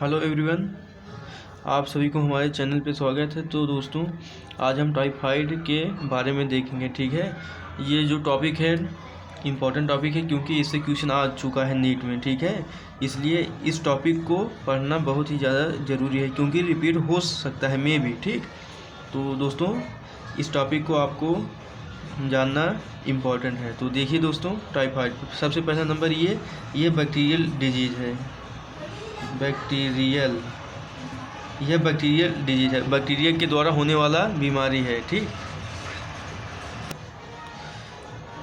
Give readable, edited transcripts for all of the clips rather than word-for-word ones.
Hello everyone, आप सभी को हमारे चैनल पे स्वागत है। तो दोस्तों, आज हम टाइफाइड के बारे में देखेंगे। ठीक है, ये जो टॉपिक है इम्पॉर्टेंट टॉपिक है क्योंकि इससे क्वेश्चन आ चुका है नीट में। ठीक है, इसलिए इस टॉपिक को पढ़ना बहुत ही ज़्यादा ज़रूरी है क्योंकि रिपीट हो सकता है मे भी। ठीक, तो दोस्तों इस टॉपिक को आपको जानना इम्पॉर्टेंट है। तो देखिए दोस्तों, टाइफाइड सबसे पहला नंबर ये बैक्टीरियल डिजीज़ है। यह बैक्टीरियल डिजीज है, बैक्टीरिया के द्वारा होने वाला बीमारी है। ठीक,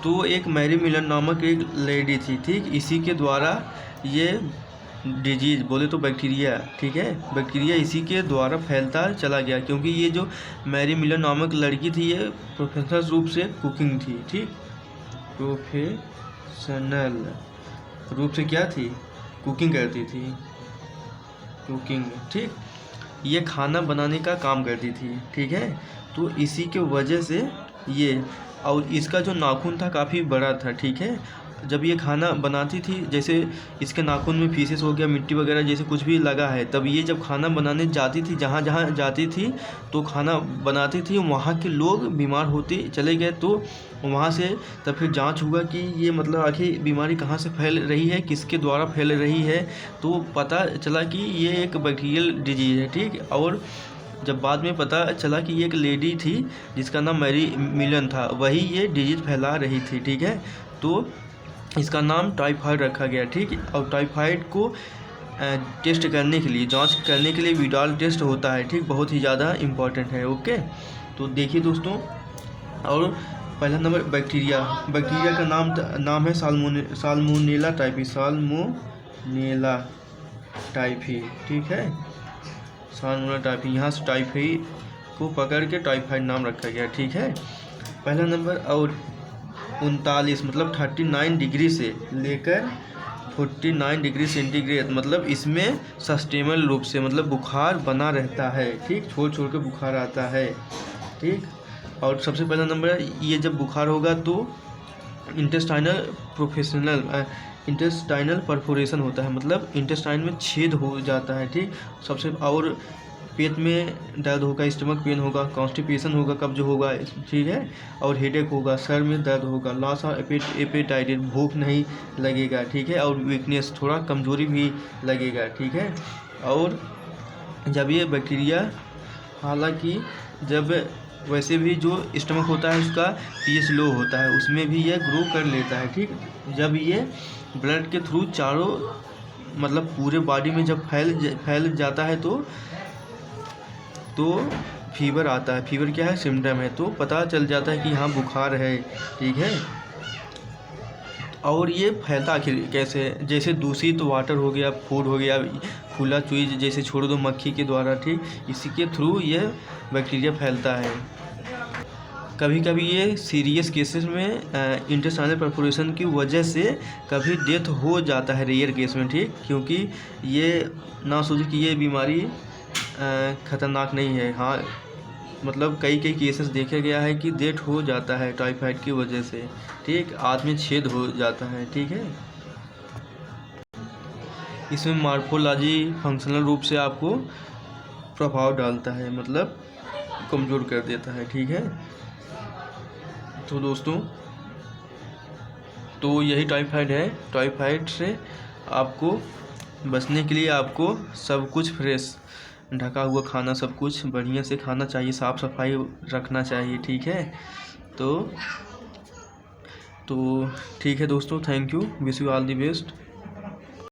तो एक मैरी मिलन नामक एक लेडी थी। ठीक, इसी के द्वारा ये डिजीज बोले तो बैक्टीरिया, ठीक है, बैक्टीरिया इसी के द्वारा फैलता चला गया क्योंकि ये जो मैरी मिलन नामक लड़की थी ये प्रोफेशनल रूप से कुकिंग थी। ठीक, प्रोफेशनल रूप से क्या थी, कुकिंग करती थी, कुकिंग। ठीक, ये खाना बनाने का काम करती थी। ठीक है, तो इसी के वजह से ये, और इसका जो नाखून था काफ़ी बड़ा था। ठीक है, जब ये खाना बनाती थी, जैसे इसके नाखून में फीसेस हो गया, मिट्टी वगैरह जैसे कुछ भी लगा है, तब ये जब खाना बनाने जाती थी, जहाँ जहाँ जाती थी तो खाना बनाती थी, वहाँ के लोग बीमार होते चले गए। तो वहाँ से तब फिर जांच हुआ कि ये मतलब आखिर बीमारी कहाँ से फैल रही है, किसके द्वारा फैल रही है, तो पता चला कि ये एक बैक्टीरियल डिजीज़ है। ठीक, और जब बाद में पता चला कि ये एक लेडी थी जिसका नाम मैरी मिलन था, वही ये डिजीज़ फैला रही थी। ठीक है, तो इसका नाम टाइफाइड रखा गया। ठीक, और टाइफाइड को टेस्ट करने के लिए, जांच करने के लिए विडाल टेस्ट होता है। ठीक, बहुत ही ज़्यादा इम्पॉर्टेंट है। ओके, तो देखिए दोस्तों, और पहला नंबर बैक्टीरिया का नाम है साल्मोनेला टाइफी। ठीक है, साल्मोनेला टाइफी, यहाँ से टाइफाइड को पकड़ के टाइफाइड नाम रखा गया। ठीक है, पहला नंबर। और 39 मतलब 39 डिग्री से लेकर 49 डिग्री सेंटीग्रेड, मतलब इसमें सस्टेनेबल रूप से मतलब बुखार बना रहता है। ठीक, छोड़ के बुखार आता है। ठीक, और सबसे पहला नंबर, ये जब बुखार होगा तो इंटेस्टाइनल परफोरेशन होता है, मतलब इंटेस्टाइन में छेद हो जाता है। ठीक, सबसे, और पेट में दर्द होगा, स्टमक पेन होगा, कॉन्स्टिपेशन होगा, कब्ज होगा। ठीक है, और हेडेक होगा, सर में दर्द होगा, लॉस ऑफ एपेटाइट, भूख नहीं लगेगा। ठीक है, और वीकनेस, थोड़ा कमजोरी भी लगेगा। ठीक है, और जब ये बैक्टीरिया, हालांकि जब वैसे भी जो स्टमक होता है उसका पीएच लो होता है, उसमें भी ये ग्रो कर लेता है। ठीक, जब ये ब्लड के थ्रू चारों मतलब पूरे बॉडी में जब फैल जाता है तो फीवर आता है। फीवर क्या है, सिम्टम है, तो पता चल जाता है कि हाँ बुखार है। ठीक है, और ये फैलता आखिर कैसे, जैसे दूषित वाटर हो गया, फूड हो गया, खुला चीज़ जैसे छोड़ दो मक्खी के द्वारा। ठीक, इसी के थ्रू ये बैक्टीरिया फैलता है। कभी कभी ये सीरियस केसेस में इंटेस्टाइनल परफोरेशन की वजह से कभी डेथ हो जाता है, रेयर केस में। ठीक, क्योंकि ये ना सोचे कि ये बीमारी ख़तरनाक नहीं है। हाँ, मतलब कई केसेस देखा गया है कि डेथ हो जाता है टाइफाइड की वजह से। ठीक, आदमी छेद हो जाता है। ठीक है, इसमें मार्फोलॉजी फंक्शनल रूप से आपको प्रभाव डालता है, मतलब कमज़ोर कर देता है। ठीक है, तो दोस्तों, तो यही टाइफाइड है। टाइफाइड से आपको बचने के लिए आपको सब कुछ फ्रेश, ढका हुआ खाना, सब कुछ बढ़िया से खाना चाहिए, साफ़ सफाई रखना चाहिए। ठीक है, तो ठीक है दोस्तों, thank you, wish you all the best.